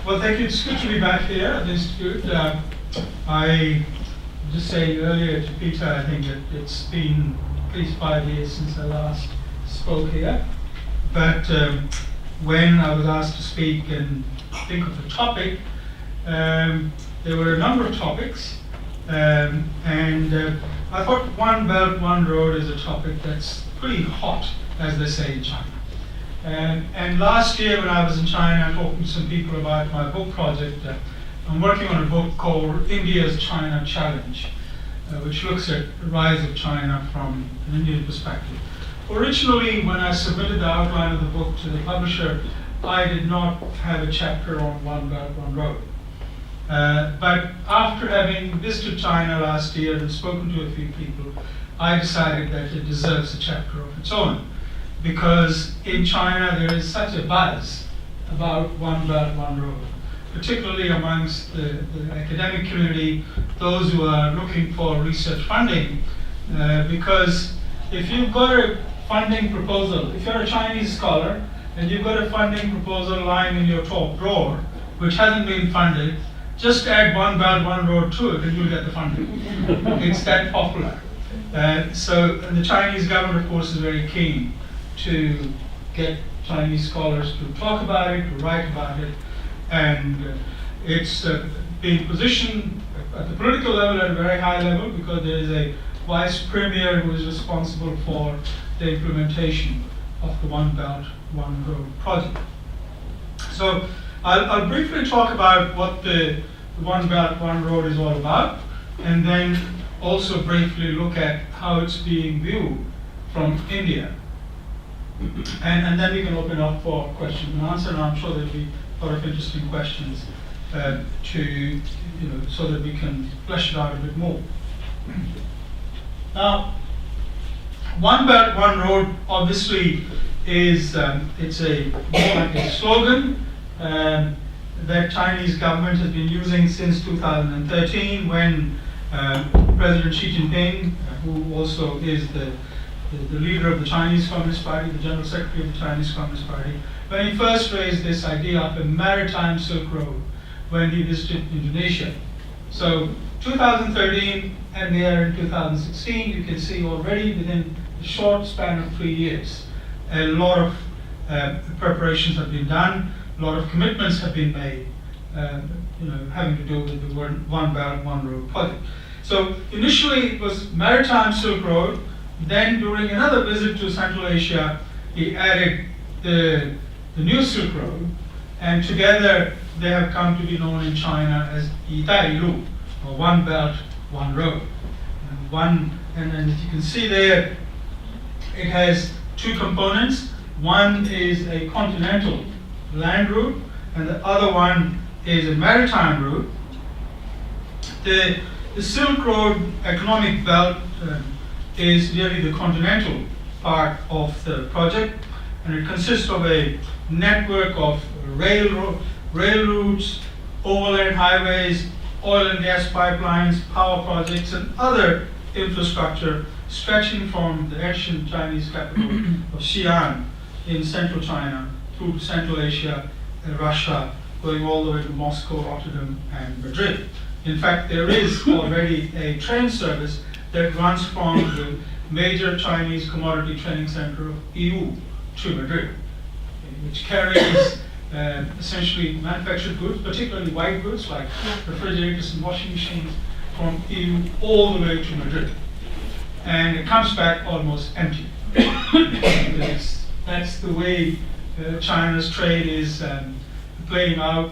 Well, thank you. It's good to be back here at the Institute. I just saying earlier to Peter, I think that it's been at least 5 years since I last spoke here. But when I was asked to speak and think of the topic, there were a number of topics. And I thought One Belt, One Road is a topic that's pretty hot, as they say in China. And last year when I was in China, I talked to some people about my book project. I'm working on a book called India's China Challenge, which looks at the rise of China from an Indian perspective. Originally, when I submitted the outline of the book to the publisher, I did not have a chapter on One Belt, One Road. But after having visited China last year and spoken to a few people, I decided that it deserves a chapter of its own. Because in China there is such a buzz about One Belt, One Road, particularly amongst the academic community, those who are looking for research funding. Because if you've got a funding proposal, if you're a Chinese scholar and you've got a funding proposal lying in your top drawer, which hasn't been funded, just add One Belt, One Road to it and you'll get the funding. It's that popular. So the Chinese government, of course, is very keen to get Chinese scholars to talk about it, to write about it, and it's being positioned at the political level at a very high level because there is a vice premier who is responsible for the implementation of the One Belt, One Road project. So I'll briefly talk about what the One Belt, One Road is all about, and then also briefly look at how it's being viewed from India. And then we can open up for question and answer, and I'm sure there'll be a lot of interesting questions so that we can flesh it out a bit more. Now, One Belt, One Road obviously is it's more like a slogan that Chinese government has been using since 2013 when President Xi Jinping, who also is the leader of the Chinese Communist Party, the General Secretary of the Chinese Communist Party, when he first raised this idea of a Maritime Silk Road when he visited Indonesia. So 2013 and there in 2016, you can see already within a short span of 3 years, a lot of preparations have been done, a lot of commitments have been made, having to do with the One Belt, One Road project. So initially it was Maritime Silk Road. Then during another visit to Central Asia, he added the new Silk Road, and together they have come to be known in China as Untitled, or One Belt, One Road. And then as you can see there, it has two components. One is a continental land route, and the other one is a maritime route. The Silk Road economic belt is really the continental part of the project, and it consists of a network of rail routes, overland highways, oil and gas pipelines, power projects, and other infrastructure stretching from the ancient Chinese capital of Xi'an in central China through to Central Asia and Russia, going all the way to Moscow, Rotterdam, and Madrid. In fact, there is already a train service that runs from the major Chinese commodity training center of EU to Madrid, which carries essentially manufactured goods, particularly white goods like refrigerators and washing machines, from EU all the way to Madrid. And it comes back almost empty. That's the way China's trade is playing out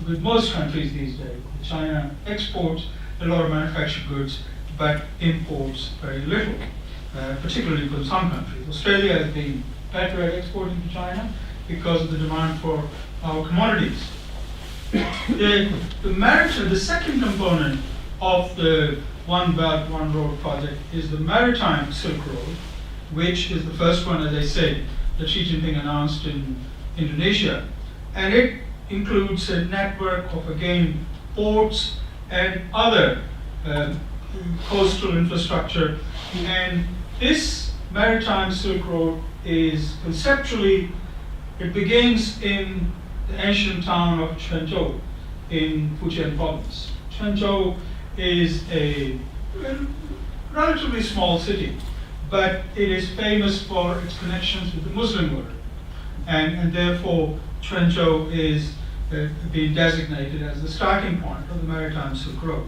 with most countries these days. China exports a lot of manufactured goods, but imports very little, particularly from some countries. Australia has been better at exporting to China because of the demand for our commodities. The second component of the One Belt, One Road project is the Maritime Silk Road, which is the first one, as I said, that Xi Jinping announced in Indonesia. And it includes a network of, again, ports and other coastal infrastructure. And this Maritime Silk Road is conceptually, it begins in the ancient town of Quanzhou in Fujian province. Quanzhou is a relatively small city, but it is famous for its connections with the Muslim world. And therefore, Quanzhou is being designated as the starting point of the Maritime Silk Road.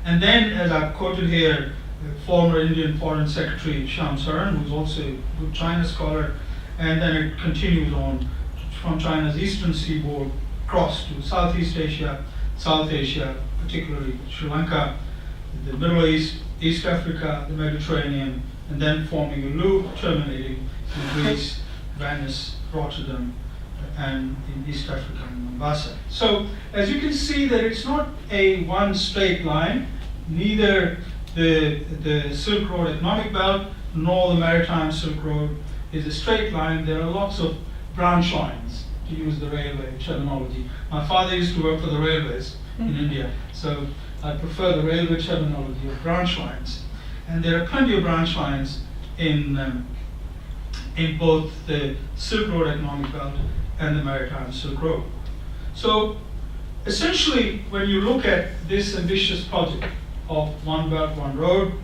And then, as I've quoted here, the former Indian Foreign Secretary Shyam Saran, who's also a good China scholar, and then it continues on from China's eastern seaboard across to Southeast Asia, South Asia, particularly Sri Lanka, the Middle East, East Africa, the Mediterranean, and then forming a loop terminating in Greece, Venice, Rotterdam, and in East Africa and Mombasa. So, as you can see, that it's not a one straight line, neither the Silk Road economic belt nor the Maritime Silk Road is a straight line. There are lots of branch lines, to use the railway terminology. My father used to work for the railways in India, so I prefer the railway terminology of branch lines. And there are plenty of branch lines in both the Silk Road economic belt and the Maritime Silk Road. So essentially, when you look at this ambitious project of One Belt, One Road,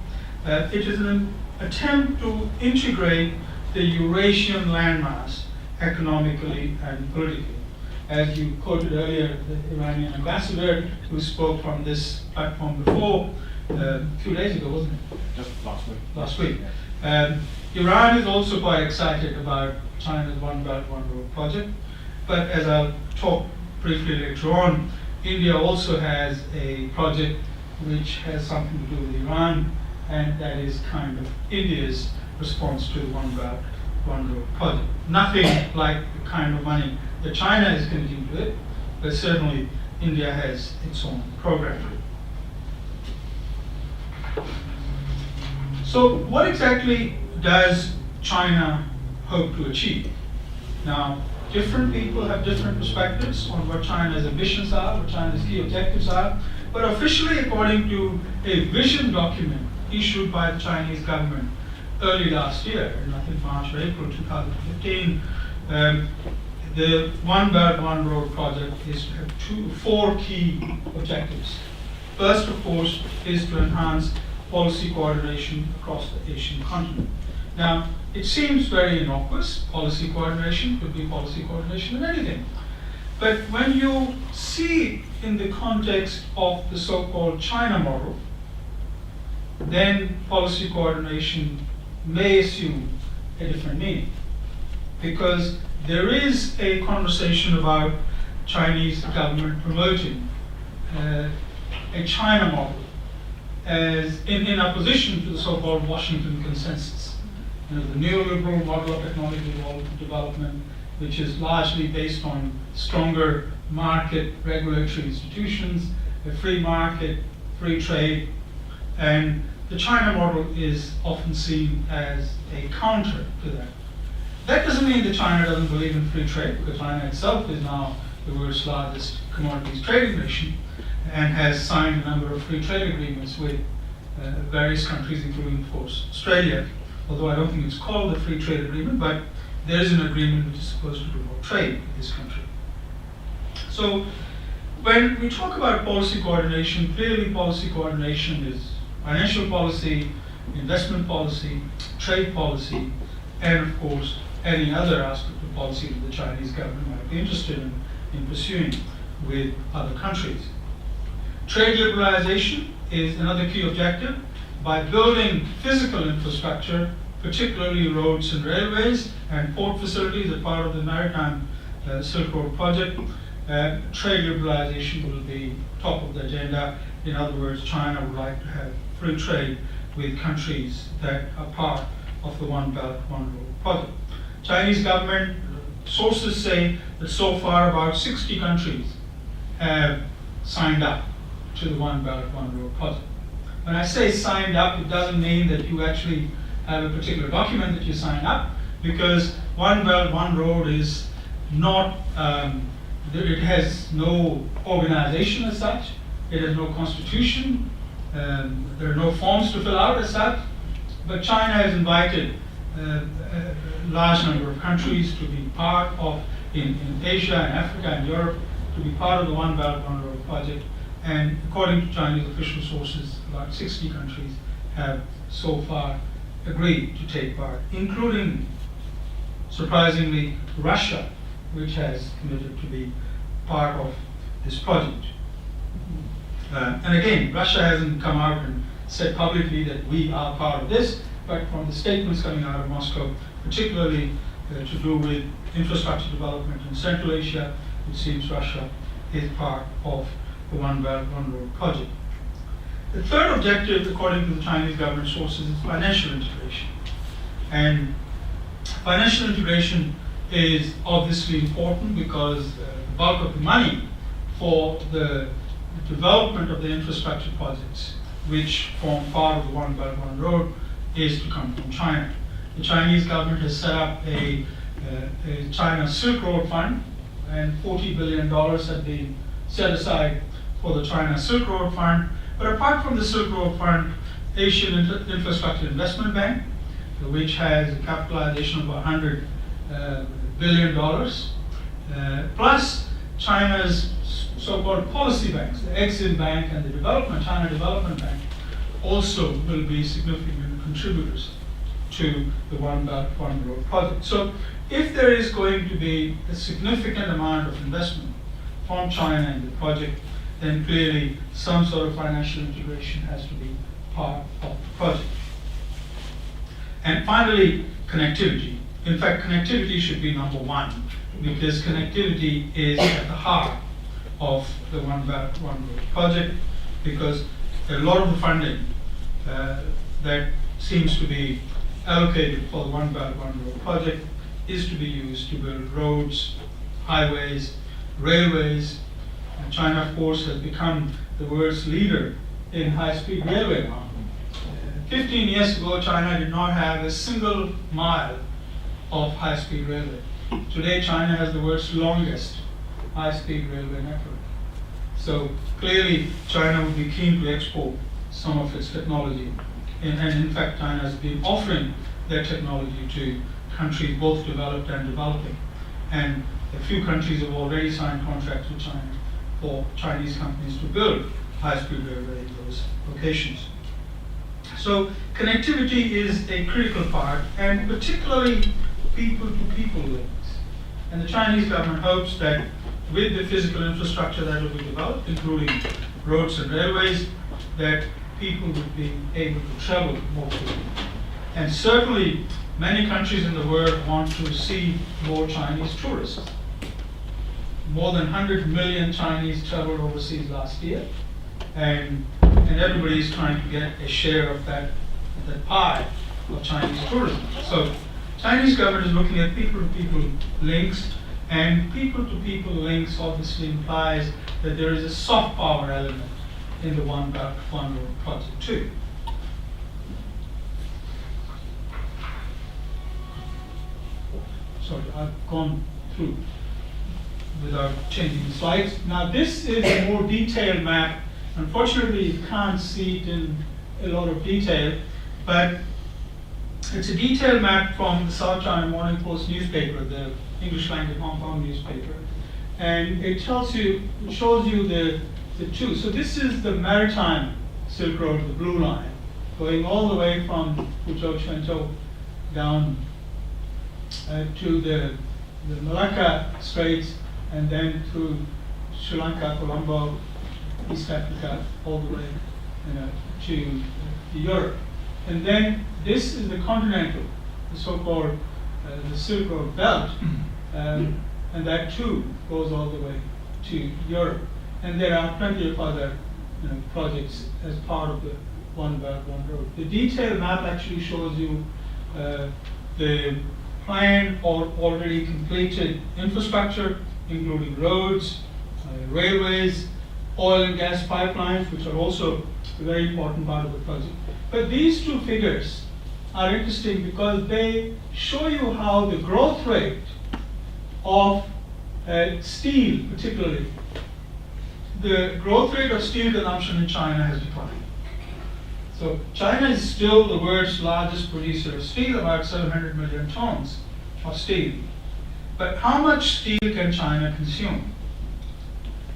it is an attempt to integrate the Eurasian landmass economically and politically. As you quoted earlier, the Iranian ambassador who spoke from this platform before, a few days ago, wasn't it? Just last week. Last week. Iran is also quite excited about China's One Belt, One Road project. But as I'll talk briefly later on, India also has a project which has something to do with Iran, and that is kind of India's response to the One Belt, One Road project. Nothing like the kind of money that China is going to give to it, but certainly India has its own program. So what exactly does China hope to achieve? Now, different people have different perspectives on what China's ambitions are, what China's key objectives are, but officially, according to a vision document issued by the Chinese government early last year, in I think March or April 2015, the One Belt, One Road project is to have four key objectives. First, of course, is to enhance policy coordination across the Asian continent. Now, it seems very innocuous. Policy coordination could be policy coordination in anything. But when you see it in the context of the so-called China model, then policy coordination may assume a different meaning. Because there is a conversation about Chinese government promoting a China model as in opposition to the so-called Washington consensus. You know, the neoliberal model of economic development, which is largely based on stronger market regulatory institutions, a free market, free trade, and the China model is often seen as a counter to that. That doesn't mean that China doesn't believe in free trade, because China itself is now the world's largest commodities trading nation and has signed a number of free trade agreements with various countries, including, of course, Australia. Although I don't think it's called a free trade agreement, but there is an agreement which is supposed to promote trade with this country. So when we talk about policy coordination, clearly policy coordination is financial policy, investment policy, trade policy, and of course any other aspect of policy that the Chinese government might be interested in pursuing with other countries. Trade liberalization is another key objective. By building physical infrastructure, particularly roads and railways and port facilities as part of the Maritime Silk Road project, trade liberalization will be top of the agenda. In other words, China would like to have free trade with countries that are part of the One Belt, One Road project. Chinese government sources say that so far about 60 countries have signed up to the One Belt, One Road project. When I say signed up, it doesn't mean that you actually have a particular document that you sign up, because One Belt, One Road is not, it has no organization as such, it has no constitution, there are no forms to fill out as such, but China has invited a large number of countries to be part of in Asia and Africa and Europe to be part of the One Belt, One Road project. And according to Chinese official sources, about 60 countries have so far agreed to take part, including, surprisingly, Russia, which has committed to be part of this project. And again, Russia hasn't come out and said publicly that we are part of this, but from the statements coming out of Moscow, particularly to do with infrastructure development in Central Asia, it seems Russia is part of the One Belt, One Road project. The third objective, according to the Chinese government sources, is financial integration. And financial integration is obviously important because the bulk of the money for the development of the infrastructure projects, which form part of the One Belt, One Road, is to come from China. The Chinese government has set up a China Silk Road Fund, and $40 billion have been set aside for the China Silk Road Fund. But apart from the Silk Road Fund, Asian Infrastructure Investment Bank, which has a capitalization of $100 billion, plus China's so-called policy banks, the Exim Bank and the China Development Bank, also will be significant contributors to the One Belt, One Road project. So if there is going to be a significant amount of investment from China in the project, then clearly some sort of financial integration has to be part of the project. And finally, connectivity. In fact, connectivity should be number one, because connectivity is at the heart of the One Belt, One Road project, because a lot of the funding that seems to be allocated for the One Belt, One Road project is to be used to build roads, highways, railways. And China, of course, has become the world's leader in high-speed railway now. 15 years ago, China did not have a single mile of high-speed railway. Today, China has the world's longest high-speed railway network. So clearly, China would be keen to export some of its technology. And in fact, China has been offering their technology to countries both developed and developing. And a few countries have already signed contracts with China for Chinese companies to build high-speed railway in those locations. So connectivity is a critical part, and particularly people-to-people links. And the Chinese government hopes that with the physical infrastructure that will be developed, including roads and railways, that people would be able to travel more freely. And certainly, many countries in the world want to see more Chinese tourists. More than 100 million Chinese traveled overseas last year, and everybody is trying to get a share of that pie of Chinese tourism. So, Chinese government is looking at people-to-people links, and people-to-people links obviously implies that there is a soft power element in the One Belt, One Road project too. Sorry, I've gone through without changing the slides. Now this is a more detailed map. Unfortunately, you can't see it in a lot of detail, but it's a detailed map from the South China Morning Post newspaper, the English language Hong Kong newspaper. And it shows you the two. So this is the Maritime Silk Road, the blue line, going all the way from Fuzhou, Quanzhou down to the Malacca Straits, and then through Sri Lanka, Colombo, East Africa, all the way to Europe. And then this is the continental, the so-called the Silk Road belt, and that too goes all the way to Europe. And there are plenty of other projects as part of the One Belt, One Road. The detailed map actually shows you the planned or already completed infrastructure, including roads, railways, oil and gas pipelines, which are also a very important part of the project. But these two figures are interesting because they show you how the growth rate of steel, particularly, the growth rate of steel consumption in China has declined. So China is still the world's largest producer of steel, about 700 million tons of steel. But how much steel can China consume?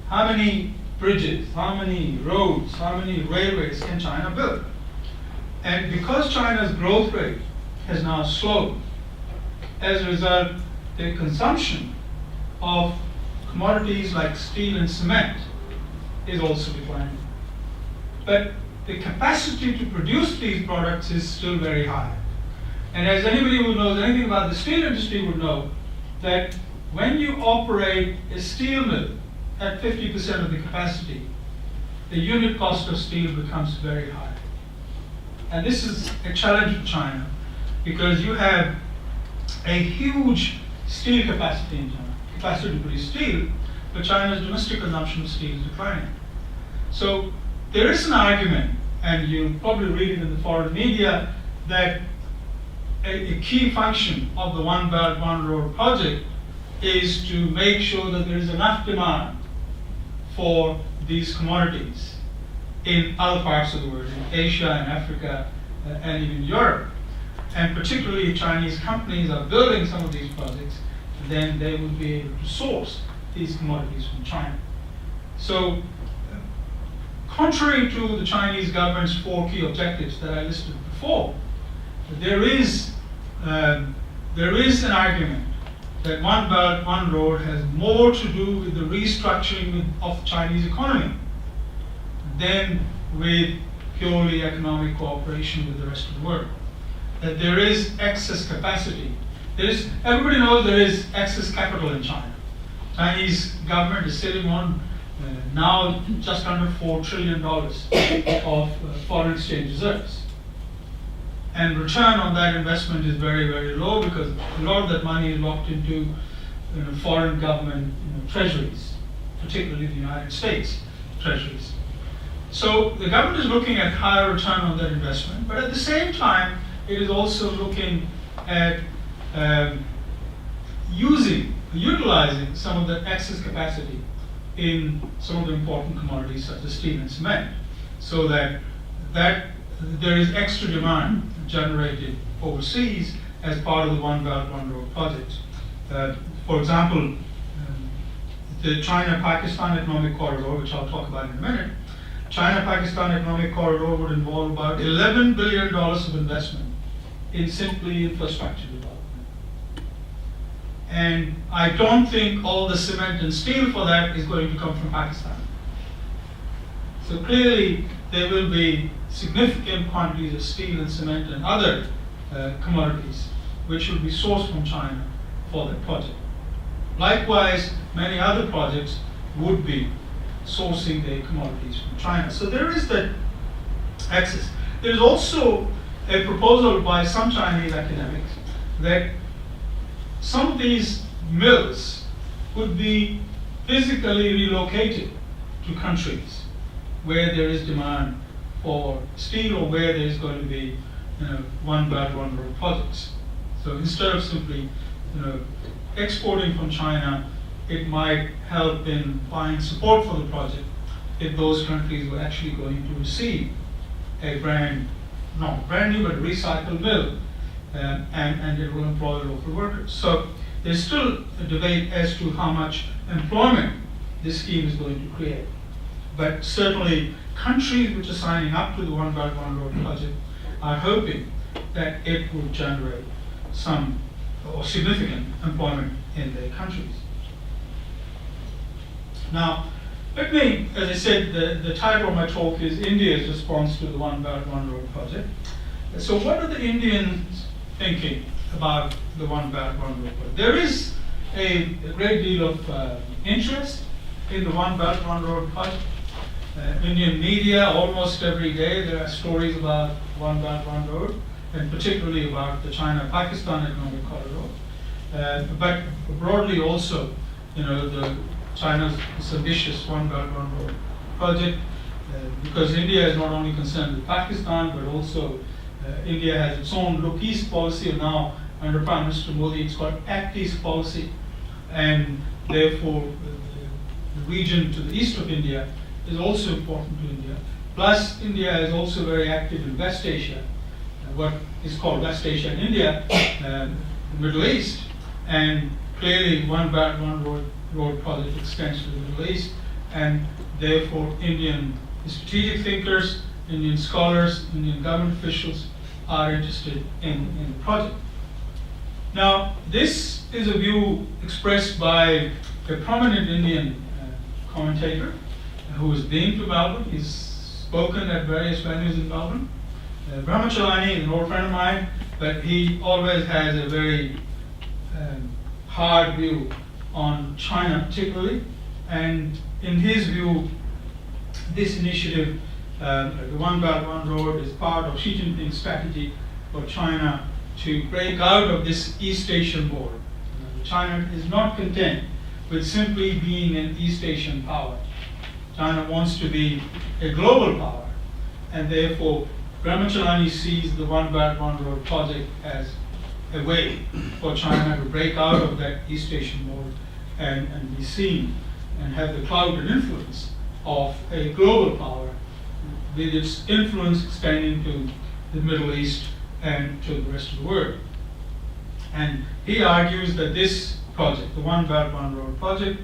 How many bridges, how many roads, how many railways can China build? And because China's growth rate has now slowed, as a result, the consumption of commodities like steel and cement is also declining. But the capacity to produce these products is still very high. And as anybody who knows anything about the steel industry would know, that when you operate a steel mill at 50% of the capacity, the unit cost of steel becomes very high. And this is a challenge for China, because you have a huge steel capacity in China, capacity to produce steel, but China's domestic consumption of steel is declining. So there is an argument, and you'll probably read it in the foreign media, that a key function of the One Belt, One Road project is to make sure that there is enough demand for these commodities in other parts of the world, in Asia and Africa and even Europe. And particularly if Chinese companies are building some of these projects, then they will be able to source these commodities from China. So, contrary to the Chinese government's 4 key objectives that I listed before, there is an argument that One Belt, One Road has more to do with the restructuring of the Chinese economy than with purely economic cooperation with the rest of the world. That there is excess capacity. Everybody knows there is excess capital in China. Chinese government is sitting on now just under $4 trillion of foreign exchange reserves. And return on that investment is very, very low, because a lot of that money is locked into foreign government treasuries, particularly the United States treasuries. So the government is looking at higher return on that investment, but at the same time, it is also looking at utilizing some of the excess capacity in some of the important commodities such as steel and cement, so that there is extra demand generated overseas as part of the One Belt, One Road project. For example, the China-Pakistan Economic Corridor, which I'll talk about in a minute, China-Pakistan Economic Corridor would involve about $11 billion of investment in simply infrastructure development. And I don't think all the cement and steel for that is going to come from Pakistan. So clearly, there will be significant quantities of steel and cement and other commodities which will be sourced from China for that project. Likewise, many other projects would be sourcing their commodities from China. So there is that access. There is also a proposal by some Chinese academics that some of these mills could be physically relocated to countries where there is demand for steel, or where there is going to be One Belt, One Road projects. So instead of simply exporting from China, it might help in buying support for the project if those countries were actually going to receive a not brand new, but recycled mill, and it will employ local workers. So there's still a debate as to how much employment this scheme is going to create. But certainly, countries which are signing up to the One Belt, One Road project are hoping that it will generate some or significant employment in their countries. Now, let me, as I said, the title of my talk is India's response to the One Belt, One Road project. So what are the Indians thinking about the One Belt, One Road project? There is a great deal of interest in the One Belt, One Road project. Indian media, almost every day, there are stories about One Belt, One Road, and particularly about the China-Pakistan Economic Corridor. But broadly also, China's ambitious One Belt, One Road project, because India is not only concerned with Pakistan, but also India has its own Look East policy, and now under Prime Minister Modi, it's called Act East policy, and therefore the region to the east of India is also important to India. Plus, India is also very active in West Asia, what is called West Asia and India, the Middle East, and clearly One Belt One Road project extends to the Middle East, and therefore Indian strategic thinkers, Indian scholars, Indian government officials are interested in the project. Now, this is a view expressed by a prominent Indian commentator who has been to Melbourne. He's spoken at various venues in Melbourne. Brahmachalani is an old friend of mine, but he always has a very hard view on China particularly. And in his view, this initiative, the One Belt One Road, is part of Xi Jinping's strategy for China to break out of this East Asian border. China is not content with simply being an East Asian power. China wants to be a global power, and therefore Brahmachalani sees the One Belt One Road project as a way for China to break out of that East Asian border and be seen and have the clout and influence of a global power, with its influence extending to the Middle East and to the rest of the world. And he argues that this project, the One Belt One Road project,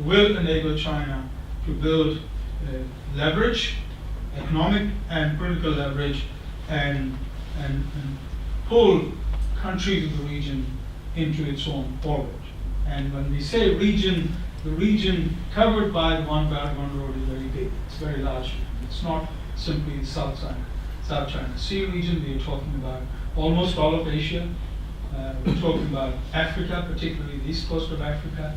will enable China to build leverage, economic and political leverage, and pull countries of the region into its own orbit. And when we say region, the region covered by the One Belt One Road is very big. It's very large. It's not simply the South China Sea region. We are talking about almost all of Asia. We're talking about Africa, particularly the east coast of Africa,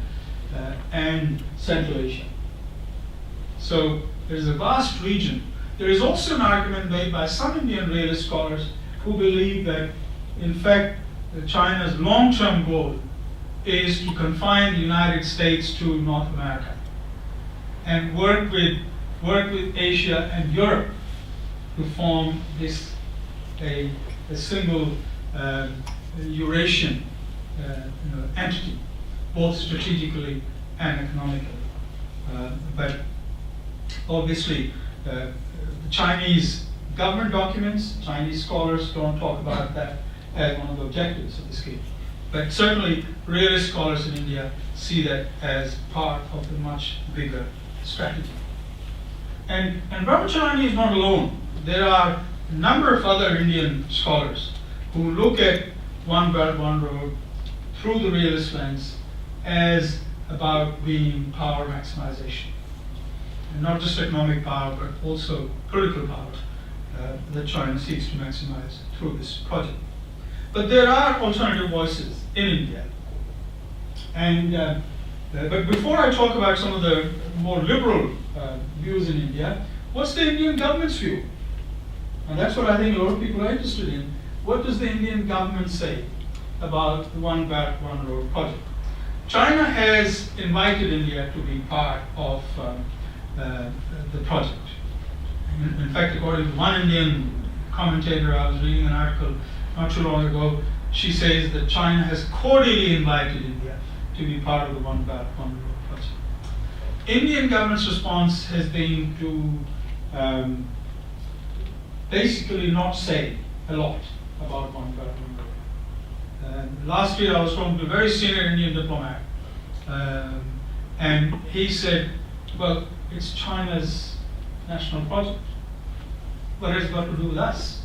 and Central Asia. So there's a vast region. There is also an argument made by some Indian realist scholars who believe that, in fact, China's long-term goal is to confine the United States to North America and work with Asia and Europe to form this a single Eurasian entity, both strategically and economically. But obviously, the Chinese government documents, Chinese scholars don't talk about that as one of the objectives of the scheme. But certainly, realist scholars in India see that as part of the much bigger strategy. And Brahmachalani is not alone. There are a number of other Indian scholars who look at One Belt One Road through the realist lens as about being power maximization. And not just economic power, but also political power that China seeks to maximize through this project. But there are alternative voices in India. And but before I talk about some of the more liberal views in India, what's the Indian government's view? And that's what I think a lot of people are interested in. What does the Indian government say about the One Belt One Road project? China has invited India to be part of the project. In fact, according to one Indian commentator, I was reading an article not too long ago, she says that China has cordially invited India to be part of the One Belt One Road project. Indian government's response has been to basically not say a lot about One Belt One Road. Last year I was talking to a very senior Indian diplomat, and he said, well, it's China's national project. What has it got to do with us?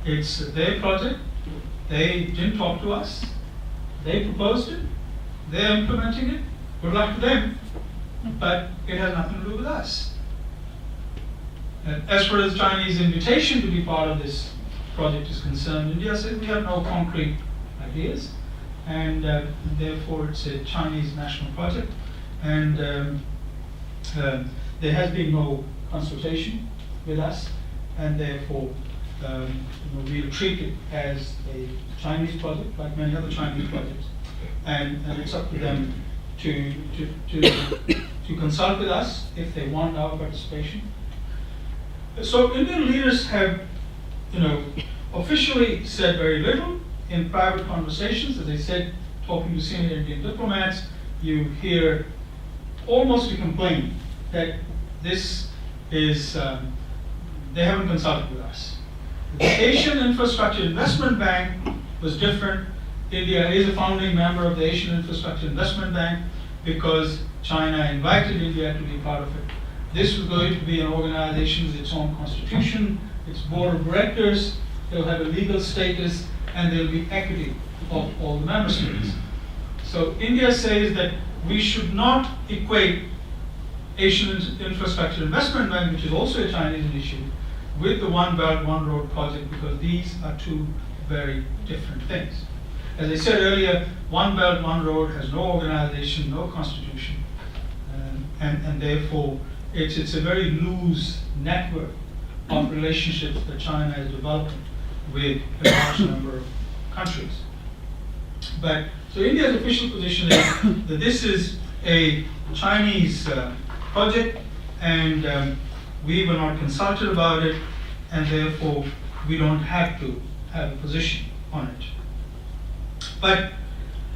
It's their project. They didn't talk to us. They proposed it. They're implementing it. Good luck to them. But it has nothing to do with us. And as far as Chinese invitation to be part of this project is concerned, India said we have no concrete ideas, and therefore it's a Chinese national project, and there has been no consultation with us, and therefore we'll treat it as a Chinese project, like many other Chinese projects, and it's up to them to consult with us if they want our participation. So Indian leaders have, officially said very little. In private conversations, as I said, talking to senior Indian diplomats, you hear almost a complaint that this is, they haven't consulted with us. The Asian Infrastructure Investment Bank was different. India is a founding member of the Asian Infrastructure Investment Bank because China invited India to be part of it. This was going to be an organization with its own constitution, its board of directors, they'll have a legal status, and there'll be equity of all the member states. So India says that we should not equate Asian Infrastructure Investment Bank, which is also a Chinese initiative, with the One Belt, One Road project, because these are two very different things. As I said earlier, One Belt, One Road has no organization, no constitution, and therefore it's a very loose network of relationships that China is developing with a large number of countries. But so India's official position is that this is a Chinese project, and we were not consulted about it, and therefore we don't have to have a position on it. But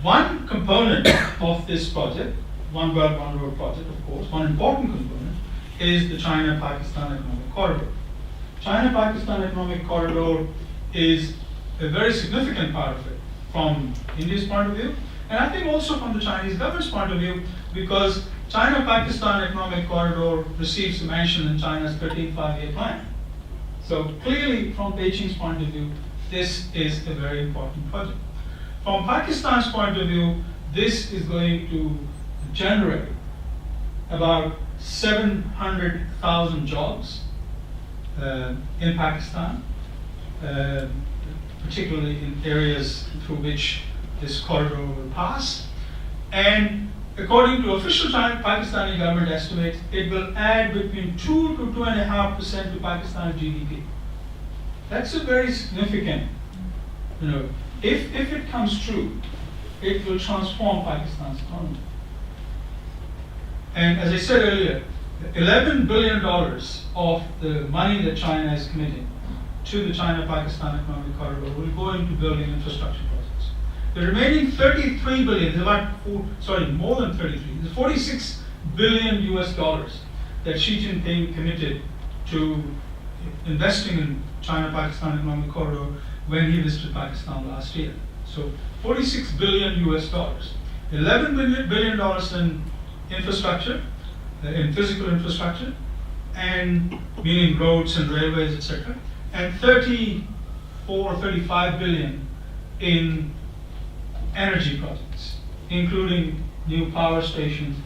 one component of this project, One Belt, One Road project, of course, one important component is the China-Pakistan Economic Corridor. China-Pakistan Economic Corridor is a very significant part of it from India's point of view, and I think also from the Chinese government's point of view, because China-Pakistan Economic Corridor receives a mention in China's 13th five-year plan. So clearly, from Beijing's point of view, this is a very important project. From Pakistan's point of view, this is going to generate about 700,000 jobs in Pakistan, particularly in areas through which this corridor will pass. And according to official Pakistani government estimates, it will add between 2 to 2.5% to Pakistan's GDP. That's a very significant, if it comes true, it will transform Pakistan's economy. And as I said earlier, $11 billion of the money that China is committing to the China-Pakistan Economic Corridor will go into building infrastructure projects. The remaining 33 billion, more than 33, there's 46 billion US dollars that Xi Jinping committed to investing in China-Pakistan Economic Corridor when he visited Pakistan last year. So 46 billion US dollars, 11 billion dollars in infrastructure, in physical infrastructure, and meaning roads and railways, etc., and 34 or 35 billion in energy projects, including new power stations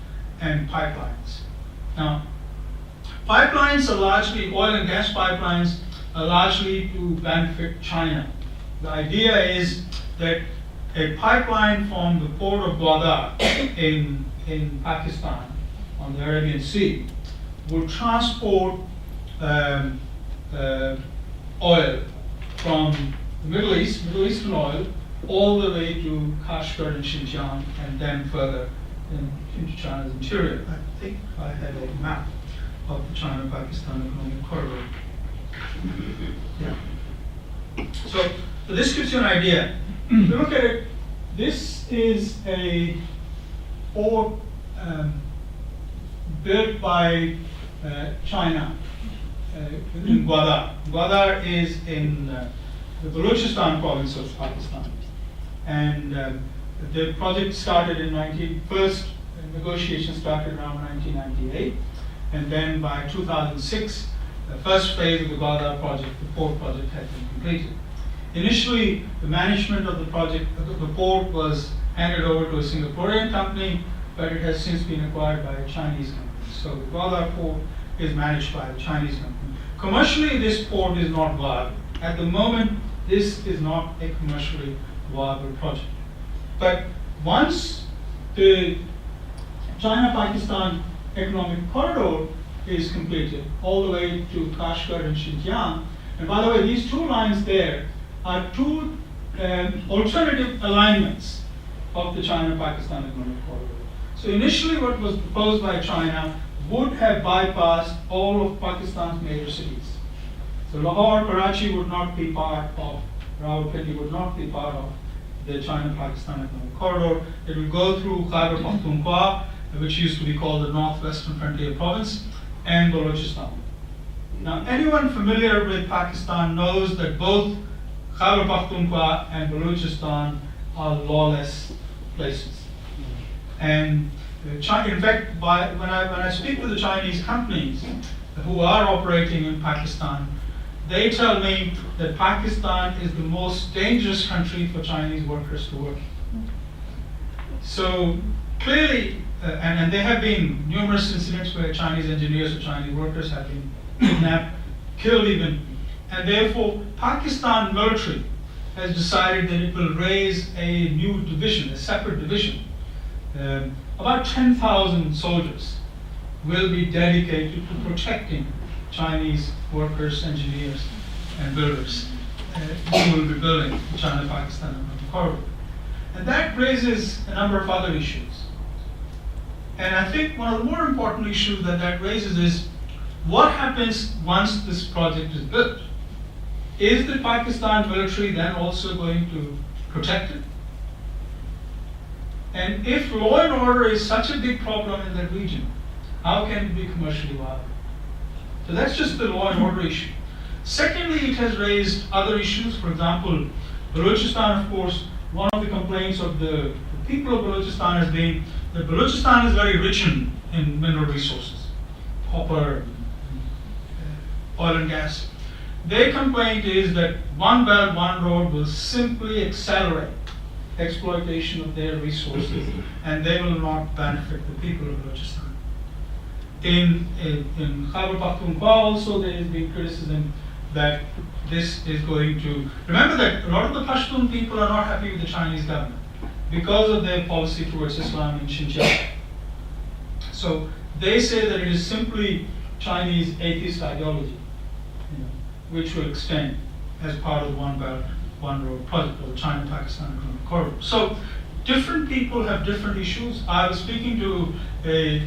and pipelines. Now, pipelines are largely, oil and gas pipelines are largely to benefit China. The idea is that a pipeline from the port of Gwadar in Pakistan on the Arabian Sea will transport oil from the Middle East, Middle Eastern oil, all the way to Kashgar and Xinjiang, and then further into China's interior. I think I have a map of the China-Pakistan Economic Corridor. Yeah. So this gives you an idea. If you look at it, this is a port built by China in Gwadar. Gwadar is in the Balochistan province of Pakistan. And the project started first negotiations started around 1998. And then by 2006, the first phase of the Gwadar project, the port project, had been completed. Initially, the management of the project, the port was handed over to a Singaporean company, but it has since been acquired by a Chinese company. So the Gwadar port is managed by a Chinese company. Commercially, this port is not viable. At the moment, this is not a commercially viable project. But once the China-Pakistan Economic Corridor is completed, all the way to Kashgar and Xinjiang, and by the way, these two lines there are two alternative alignments of the China-Pakistan Economic Corridor. So initially what was proposed by China would have bypassed all of Pakistan's major cities. So Lahore, Karachi would not be part of, Rawalpindi would not be part of the China-Pakistan Economic Corridor. It will go through Khyber Pakhtunkhwa, which used to be called the Northwestern Frontier Province, and Balochistan. Now, anyone familiar with Pakistan knows that both Khyber Pakhtunkhwa and Balochistan are lawless places. And in fact, when I speak with the Chinese companies who are operating in Pakistan, they tell me that Pakistan is the most dangerous country for Chinese workers to work in. So clearly, and there have been numerous incidents where Chinese engineers or Chinese workers have been kidnapped, killed even, and therefore Pakistan military has decided that it will raise a new division, a separate division. About 10,000 soldiers will be dedicated to protecting Chinese workers, engineers, and builders who will be building the China-Pakistan corridor. And that raises a number of other issues. And I think one of the more important issues that raises is what happens once this project is built? Is the Pakistan military then also going to protect it? And if law and order is such a big problem in that region, how can it be commercially viable? So that's just the law and order issue. Secondly, it has raised other issues. For example, Balochistan, of course, one of the complaints of the people of Balochistan has been that Balochistan is very rich in mineral resources, copper, oil and gas. Their complaint is that one belt, one road will simply accelerate exploitation of their resources, and they will not benefit the people of Balochistan. In Khyber Pakhtunkhwa also there has been criticism that this is going to, remember that a lot of the Pashtun people are not happy with the Chinese government because of their policy towards Islam in Xinjiang. So they say that it is simply Chinese atheist ideology, which will extend as part of the One Belt, One Road project or the China-Pakistan economic corridor. So different people have different issues. I was speaking to a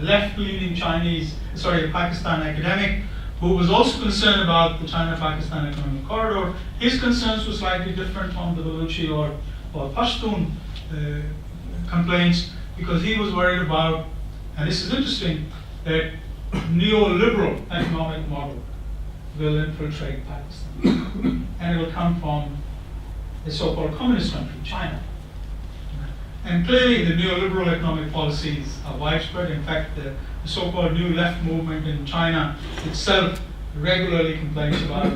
left-leaning a Pakistan academic who was also concerned about the China-Pakistan economic corridor. His concerns were slightly different from the Baluchi or Pashtun complaints, because he was worried about, and this is interesting, that neoliberal economic model will infiltrate Pakistan. And it will come from the so-called communist country, China. And clearly the neoliberal economic policies are widespread. In fact, the so-called New Left movement in China itself regularly complains about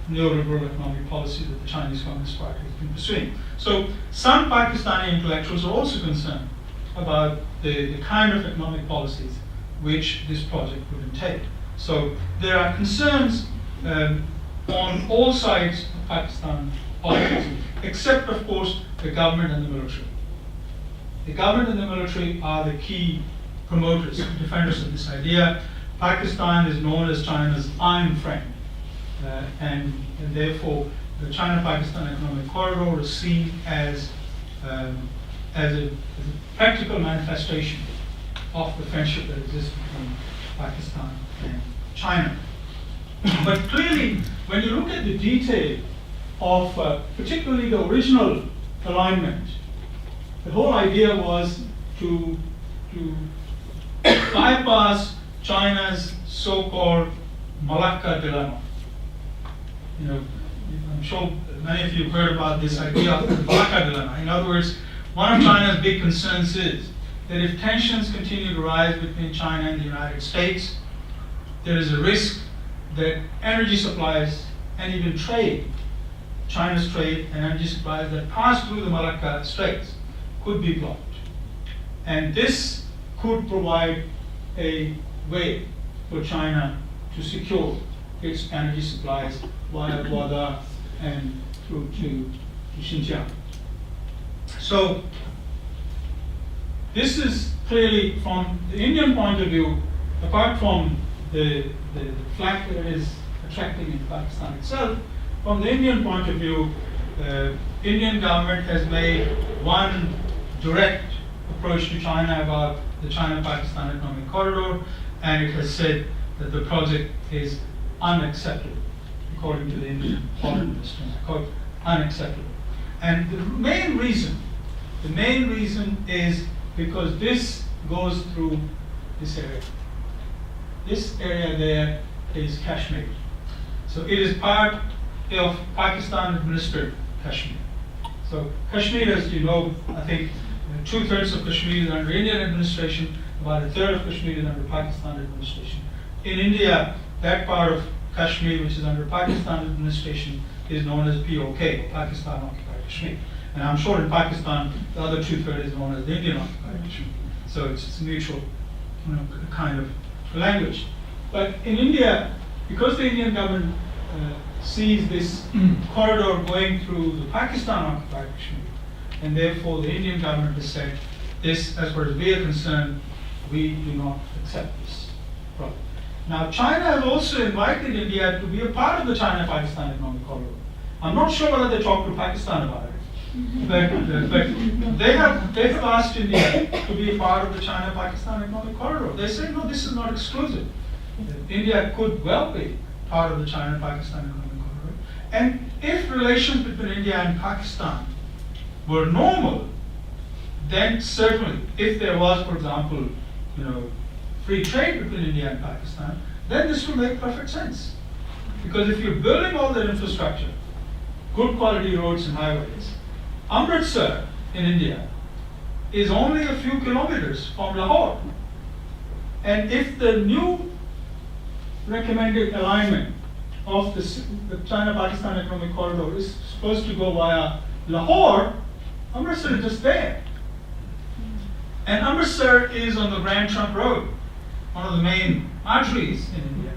neoliberal economic policies that the Chinese Communist Party has been pursuing. So some Pakistani intellectuals are also concerned about the kind of economic policies which this project would entail. So there are concerns on all sides of Pakistan politics, except of course the government and the military. The government and the military are the key promoters, defenders of this idea. Pakistan is known as China's iron friend, and therefore the China-Pakistan economic corridor is seen as a practical manifestation of the friendship that exists between Pakistan and China. But clearly, when you look at the detail of particularly the original alignment, the whole idea was to bypass China's so-called Malacca dilemma. I'm sure many of you have heard about this idea of the Malacca dilemma. In other words, one of China's big concerns is that if tensions continue to rise between China and the United States, there is a risk that energy supplies and even trade, China's trade and energy supplies that pass through the Malacca Straits could be blocked. And this could provide a way for China to secure its energy supplies via Guadalajara and through to Xinjiang. So this is clearly, from the Indian point of view, apart from the flag that it is attracting in Pakistan itself, from the Indian point of view, the Indian government has made one direct approach to China about the China-Pakistan economic corridor, and it has said that the project is unacceptable, according to the Indian foreign minister. Quote, unacceptable. And the main reason is because this goes through this area. This area there is Kashmir. So it is part of Pakistan administered Kashmir. So Kashmir, as you know, I think 2/3 of Kashmir is under Indian administration, about 1/3 of Kashmir is under Pakistan administration. In India, that part of Kashmir which is under Pakistan administration is known as POK, Pakistan Occupied Kashmir. And I'm sure in Pakistan, the other 2/3 is known as the Indian Occupied Kashmir. So it's a mutual, kind of language. But in India, because the Indian government sees this corridor going through the Pakistan occupied Kashmir, and therefore the Indian government has said, this, as far as we are concerned, we do not accept this problem. Now, China has also invited India to be a part of the China-Pakistan economic corridor. I'm not sure whether they talked to Pakistan about it, but they have asked India to be a part of the China-Pakistan economic corridor. They say, no, this is not exclusive. India could well be part of the China-Pakistan economic corridor. And if relations between India and Pakistan were normal, then certainly, if there was, for example, free trade between India and Pakistan, then this would make perfect sense. Because if you're building all that infrastructure, good quality roads and highways, Amritsar in India is only a few kilometers from Lahore. And if the new recommended alignment of the China-Pakistan economic corridor is supposed to go via Lahore, Amritsar is just there. And Amritsar is on the Grand Trunk Road, one of the main arteries in India.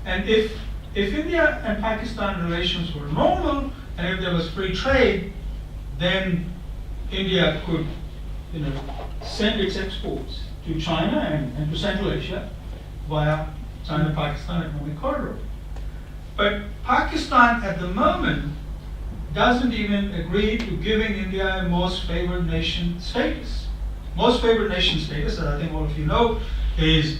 And if India and Pakistan relations were normal, and if there was free trade, then India could send its exports to China and to Central Asia via China-Pakistan economic corridor. But Pakistan at the moment doesn't even agree to giving India a most favored nation status. Most favored nation status, as I think all of you know, is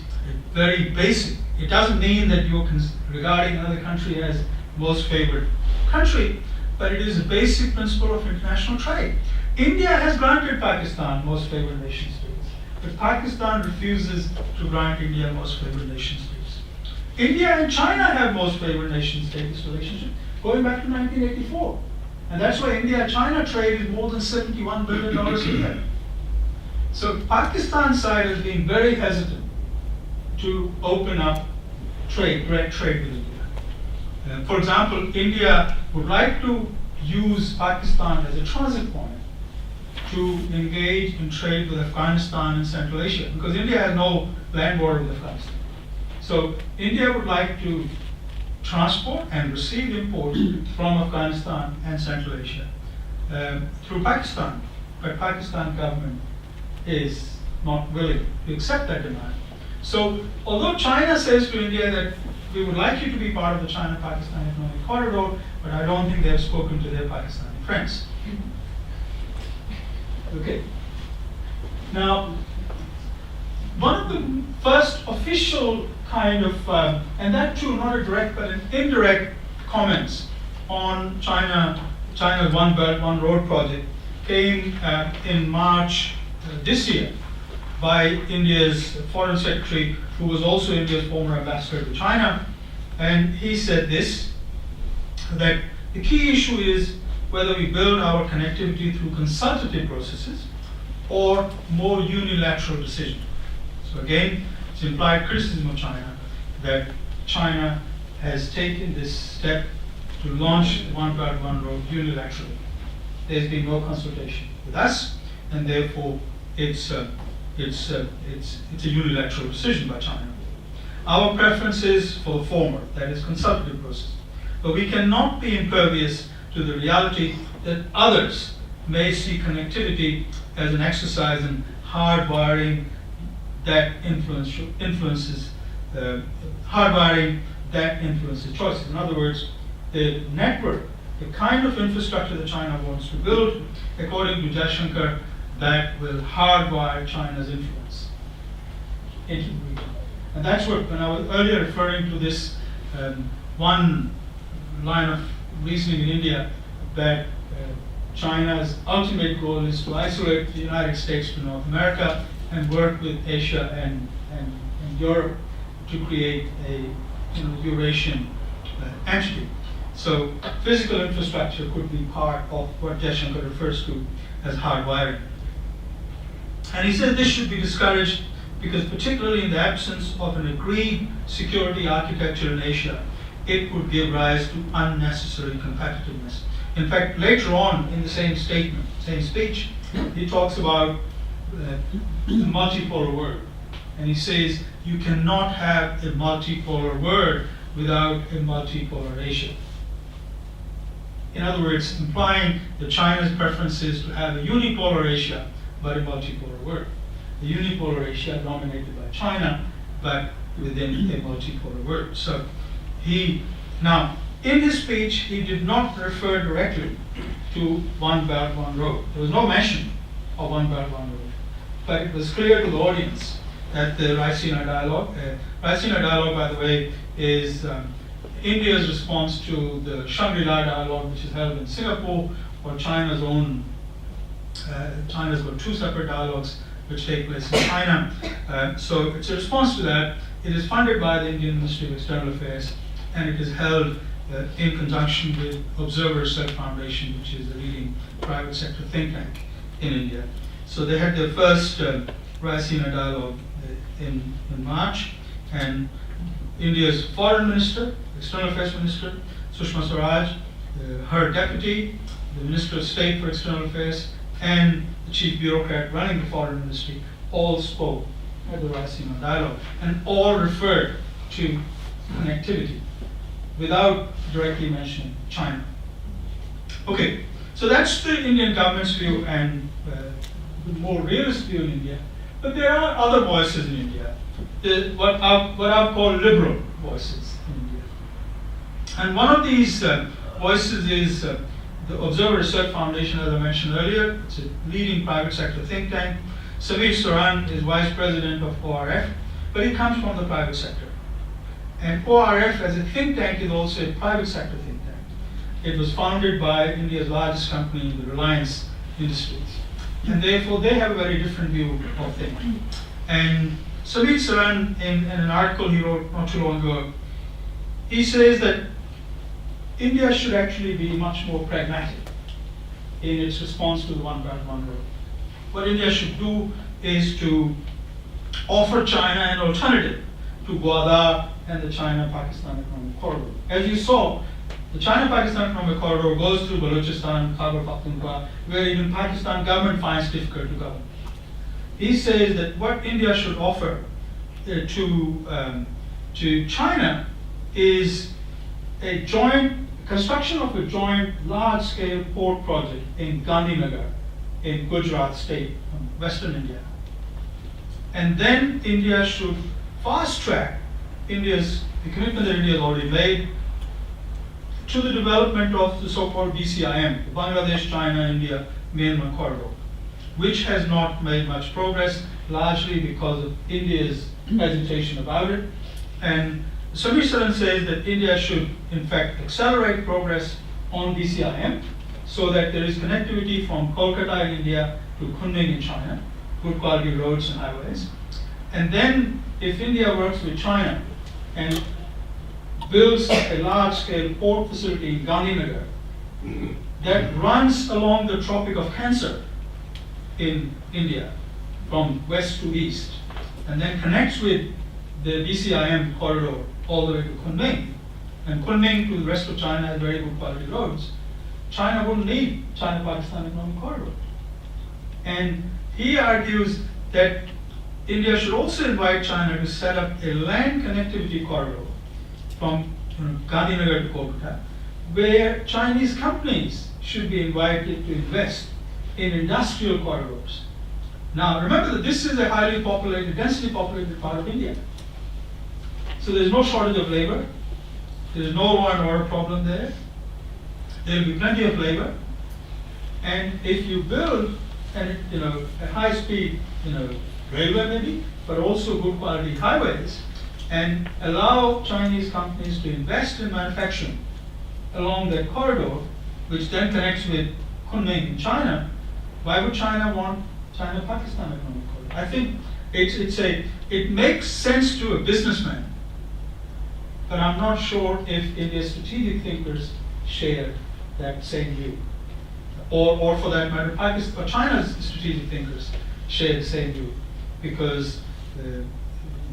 very basic. It doesn't mean that you're regarding another country as most favored country, but it is a basic principle of international trade. India has granted Pakistan most favored nation status, but Pakistan refuses to grant India most favored nation status. India and China have most favored nation status relationship going back to 1984. And that's why India-China trade is more than $71 billion a year. So Pakistan's side has been very hesitant to open up direct trade with India. For example, India would like to use Pakistan as a transit point to engage in trade with Afghanistan and Central Asia, because India has no land border with Afghanistan. So India would like to transport and receive imports from Afghanistan and Central Asia through Pakistan, but Pakistan government is not willing to accept that demand. So although China says to India that we would like you to be part of the China-Pakistan economic corridor, but I don't think they have spoken to their Pakistani friends. Okay. Now, one of the first official kind of, and that too not a direct but an indirect comments on China's One Belt, One Road project came in March this year by India's Foreign Secretary, who was also India's former ambassador to China. And he said this, that the key issue is whether we build our connectivity through consultative processes or more unilateral decision. So again, it's implied criticism of China that China has taken this step to launch the One Belt, One Road unilaterally. There's been no consultation with us, and therefore it's a unilateral decision by China. Our preference is for the former, that is consultative process. But we cannot be impervious to the reality that others may see connectivity as an exercise in hardwiring that influences choices. In other words, the network, the kind of infrastructure that China wants to build, according to Jaishankar, that will hardwire China's influence into the region. And that's what, when I was earlier referring to this one line of reasoning in India, that China's ultimate goal is to isolate the United States to North America and work with Asia and Europe to create a Eurasian entity. So physical infrastructure could be part of what Jaishankar refers to as hardwiring. And he said this should be discouraged because particularly in the absence of an agreed security architecture in Asia, it would give rise to unnecessary competitiveness. In fact, later on in the same statement, same speech, he talks about the multipolar world. And he says you cannot have a multipolar world without a multipolar Asia. In other words, implying that China's preference is to have a unipolar Asia, but a multipolar world. A unipolar Asia dominated by China, but within a multipolar world. So now, in his speech, he did not refer directly to One Belt, One Road. There was no mention of One Belt, One Road. But it was clear to the audience that the Raisina Dialogue, Raisina Dialogue, by the way, is India's response to the Shangri-La Dialogue, which is held in Singapore, or China's own, China's got two separate dialogues which take place in China. So it's a response to that. It is funded by the Indian Ministry of External Affairs, and it is held in conjunction with Observer Research Foundation, which is the leading private sector think tank in India. So they had their first Raisina Dialogue in March, and India's foreign minister, external affairs minister, Sushma Swaraj, her deputy, the Minister of State for External Affairs, and the chief bureaucrat running the foreign ministry all spoke at the Raisina Dialogue, and all referred to connectivity without directly mentioning China. Okay, so that's the Indian government's view and the more realist view in India. But there are other voices in India, what I've called liberal voices in India. And one of these voices is the Observer Research Foundation, as I mentioned earlier. It's a leading private sector think tank. Samir Suran is vice president of ORF, but he comes from the private sector. And ORF as a think tank is also a private sector think tank. It was founded by India's largest company, the Reliance Industries. And therefore they have a very different view of things. And Samir Suran, in an article he wrote not too long ago, he says that India should actually be much more pragmatic in its response to the One Belt, One Road. What India should do is to offer China an alternative to Gwadar and the China-Pakistan Economic Corridor. As you saw, the China-Pakistan Economic Corridor goes through Balochistan, Khyber Pakhtunkhwa, where even Pakistan government finds difficult to govern. He says that what India should offer to China is a construction of a joint large-scale port project in Gandhinagar in Gujarat state, Western India. And then India should fast-track the commitment that India has already made to the development of the so-called BCIM, the Bangladesh, China, India, Myanmar corridor, which has not made much progress, largely because of India's hesitation about it. And Samir Suran says that India should, in fact, accelerate progress on BCIM so that there is connectivity from Kolkata in India to Kunming in China, good quality roads and highways. And then, if India works with China and builds a large-scale port facility in Gandhinagar that runs along the Tropic of Cancer in India from west to east, and then connects with the BCIM corridor all the way to Kunming, and Kunming to the rest of China has very good quality roads, China wouldn't need China-Pakistan Economic Corridor. And he argues that India should also invite China to set up a land connectivity corridor from Gandhinagar to Kolkata, where Chinese companies should be invited to invest in industrial corridors. Now, remember that this is a highly populated, densely populated part of India. So there's no shortage of labor. There's no law and order problem there. There'll be plenty of labor. And if you build a high-speed railway maybe, but also good quality highways, and allow Chinese companies to invest in manufacturing along that corridor, which then connects with Kunming in China, why would China want China-Pakistan Economic Corridor? I think it makes sense to a businessman, but I'm not sure if India's strategic thinkers shared that same view. Or for that matter, Pakistan, or China's strategic thinkers share the same view, because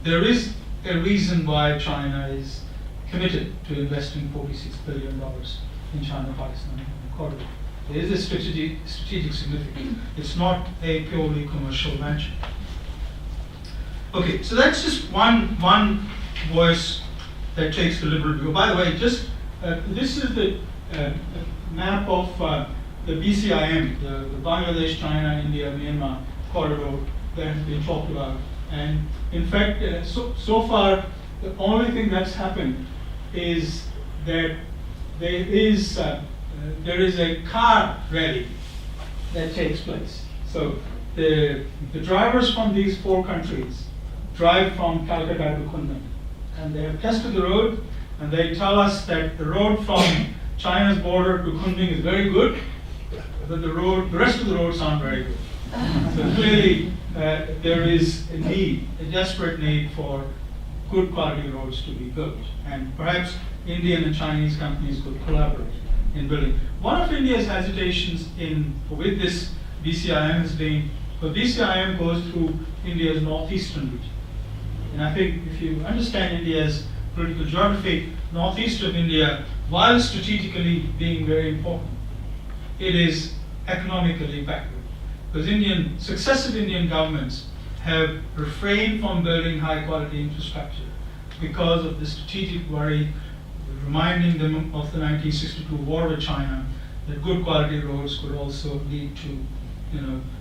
there is a reason why China is committed to investing $46 billion in China-Pakistan corridor. There is a strategic significance. It's not a purely commercial venture. Okay, so that's just one voice that takes the liberal view. By the way, just this is the map of the BCIM, the Bangladesh, China, India, Myanmar corridor that has been talked about. And in fact, so far, the only thing that's happened is that there is a car rally that takes place. So the drivers from these four countries drive from Calcutta to Kunming, and they have tested the road, and they tell us that the road from China's border to Kunming is very good, but the rest of the roads aren't very good. So clearly, there is a desperate need for good quality roads to be built, and perhaps Indian and Chinese companies could collaborate in building. One of India's hesitations with this BCIM has been, the BCIM goes through India's northeastern region. And I think if you understand India's political geography, northeast of India, while strategically being very important, it is economically backward. Because successive Indian governments have refrained from building high quality infrastructure because of the strategic worry, reminding them of the 1962 war with China, that good quality roads could also lead to,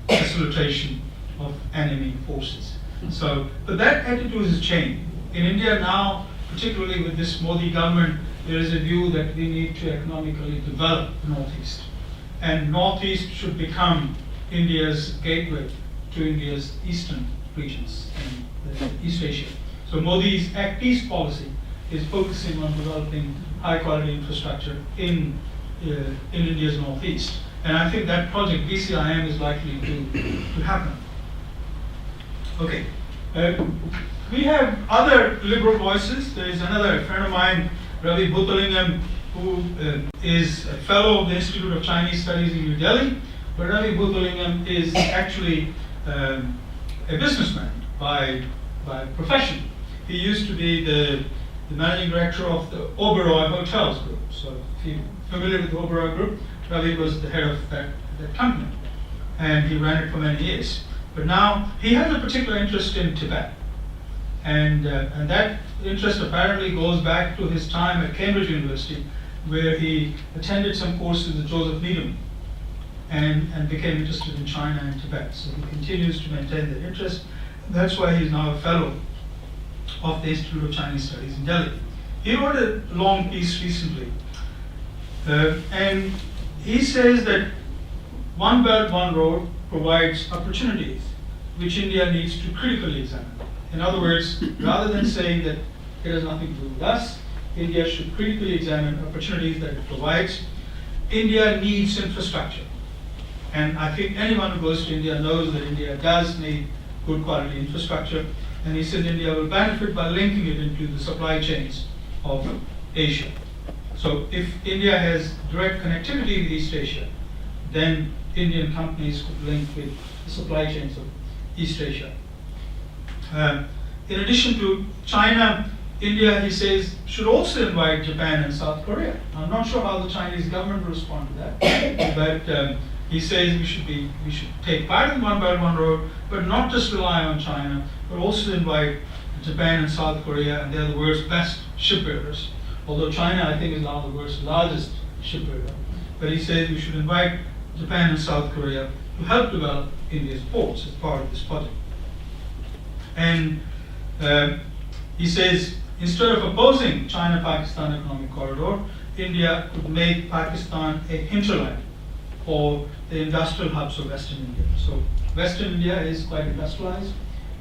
facilitation of enemy forces. So, but that attitude has changed. In India now, particularly with this Modi government, there is a view that we need to economically develop the Northeast. And Northeast should become India's gateway to India's eastern regions in East Asia. So Modi's Act East policy is focusing on developing high quality infrastructure in India's Northeast. And I think that project, BCIM, is likely to happen. Okay. We have other liberal voices. There is another friend of mine, Ravi Bhuthalingam, who is a fellow of the Institute of Chinese Studies in New Delhi. But Ravi Bhuthalingam is actually a businessman by profession. He used to be the managing director of the Oberoi Hotels Group. So if you're familiar with the Oberoi Group, Ravi was the head of that company. And he ran it for many years. But now he has a particular interest in Tibet. And that interest apparently goes back to his time at Cambridge University, where he attended some courses with Joseph Needham and became interested in China and Tibet. So he continues to maintain that interest. That's why he's now a fellow of the Institute of Chinese Studies in Delhi. He wrote a long piece recently, and he says that One Belt, One Road provides opportunities which India needs to critically examine. In other words, rather than saying that it has nothing to do with us, India should critically examine opportunities that it provides. India needs infrastructure. And I think anyone who goes to India knows that India does need good quality infrastructure. And he said India will benefit by linking it into the supply chains of Asia. So if India has direct connectivity with East Asia, then Indian companies could link with the supply chains of East Asia. In addition to China, India, he says, should also invite Japan and South Korea. I'm not sure how the Chinese government will respond to that, but he says we should take part in One Belt, One Road, but not just rely on China, but also invite Japan and South Korea, and they're the world's best shipbuilders. Although China, I think, is now the world's largest shipbuilder. But he says we should invite Japan and South Korea to help develop India's ports as part of this project. And he says, instead of opposing China-Pakistan economic corridor, India could make Pakistan a hinterland for the industrial hubs of Western India. So Western India is quite industrialized,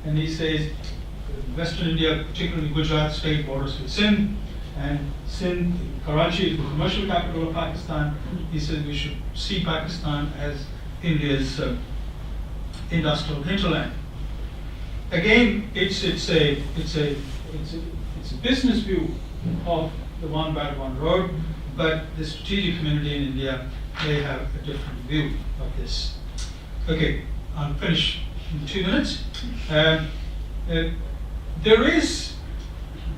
and he says Western India, particularly Gujarat state, borders with Sindh, and Sindh, Karachi is the commercial capital of Pakistan. He says we should see Pakistan as India's industrial hinterland. Again, it's a business view of the One Belt, One Road, but the strategic community in India, they have a different view of this. Okay, I'll finish in 2 minutes. There is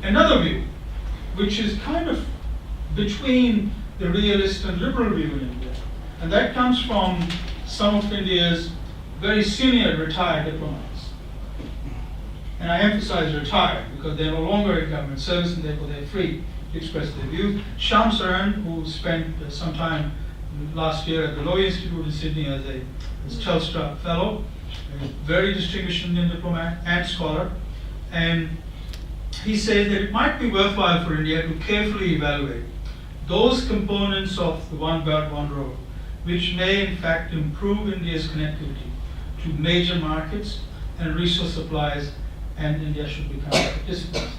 another view, which is kind of between the realist and liberal view in India. And that comes from some of India's very senior retired diplomats. And I emphasize retired because they're no longer in government service and therefore they're free to express their views. Shyam Saran, who spent some time last year at the Law Institute in Sydney as Telstra Fellow, a very distinguished Indian diplomat and scholar, and he says that it might be worthwhile for India to carefully evaluate those components of the One Belt, One Road which may in fact improve India's connectivity to major markets and resource supplies, and India should become a participant.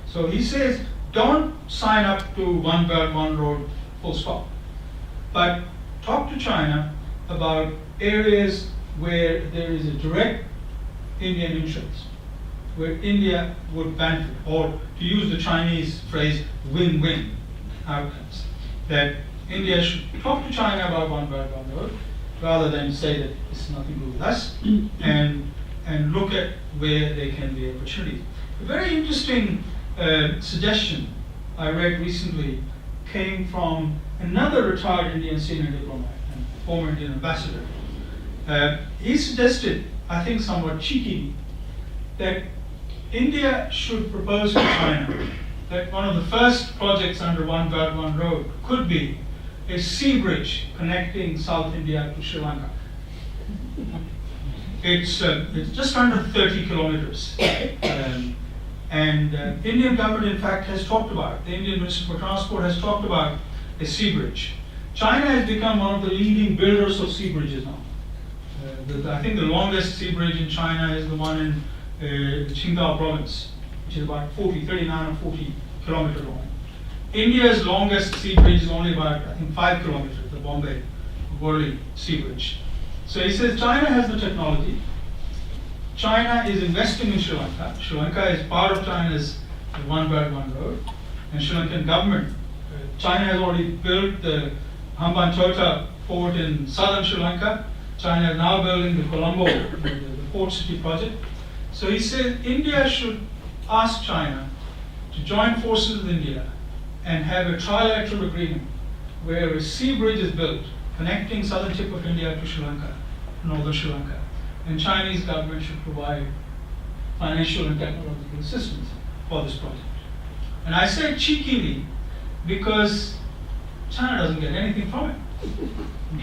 So he says, don't sign up to One Belt, One Road, full stop. But talk to China about areas where there is a direct Indian interest, where India would benefit, or to use the Chinese phrase, win-win outcomes. That India should talk to China about One Belt, One Road, rather than say that this is nothing to do with us, and look at where there can be opportunities. A very interesting suggestion I read recently came from another retired Indian senior diplomat and former Indian ambassador. He suggested, I think somewhat cheeky, that India should propose to China that one of the first projects under One Belt, One Road could be a sea bridge connecting South India to Sri Lanka. It's just under 30 kilometers. Indian government, in fact, has talked about it. The Indian Minister for Transport has talked about a sea bridge. China has become one of the leading builders of sea bridges now. I think the longest sea bridge in China is the one in Qingdao province, which is about 39 or 40 kilometers long. India's longest sea bridge is only about, I think, 5 kilometers, the Bombay-Worli sea bridge. So he says China has the technology. China is investing in Sri Lanka. Sri Lanka is part of China's One Belt, One Road. And Sri Lankan government, China has already built the Hambantota port in southern Sri Lanka. China is now building the Colombo, the port city project. So he said India should ask China to join forces with India and have a trilateral agreement where a sea bridge is built connecting southern tip of India to Sri Lanka, northern Sri Lanka. And Chinese government should provide financial and technological assistance for this project. And I say cheekily because China doesn't get anything from it.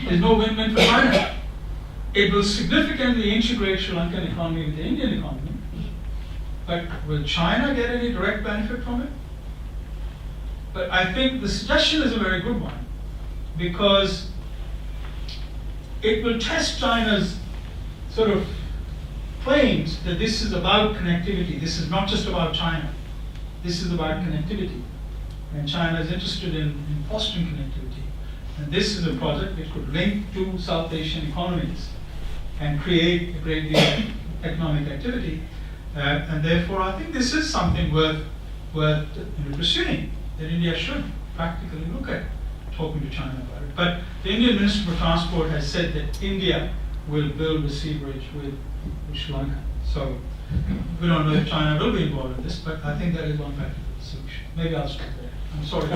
There's no win-win for China. It will significantly integrate Sri Lankan economy with the Indian economy. But will China get any direct benefit from it? But I think the suggestion is a very good one because it will test China's sort of claims that this is about connectivity. This is not just about China. This is about connectivity. And China is interested in fostering connectivity. And this is a project which could link two South Asian economies and create a great deal of economic activity. And therefore, I think this is something worth pursuing, that India should practically look at talking to China about it. But the Indian Minister for Transport has said that India will build a sea bridge with Sri Lanka. So we don't know if China will be involved in this, but I think that is one practical solution. Maybe I'll stop there. I'm sorry.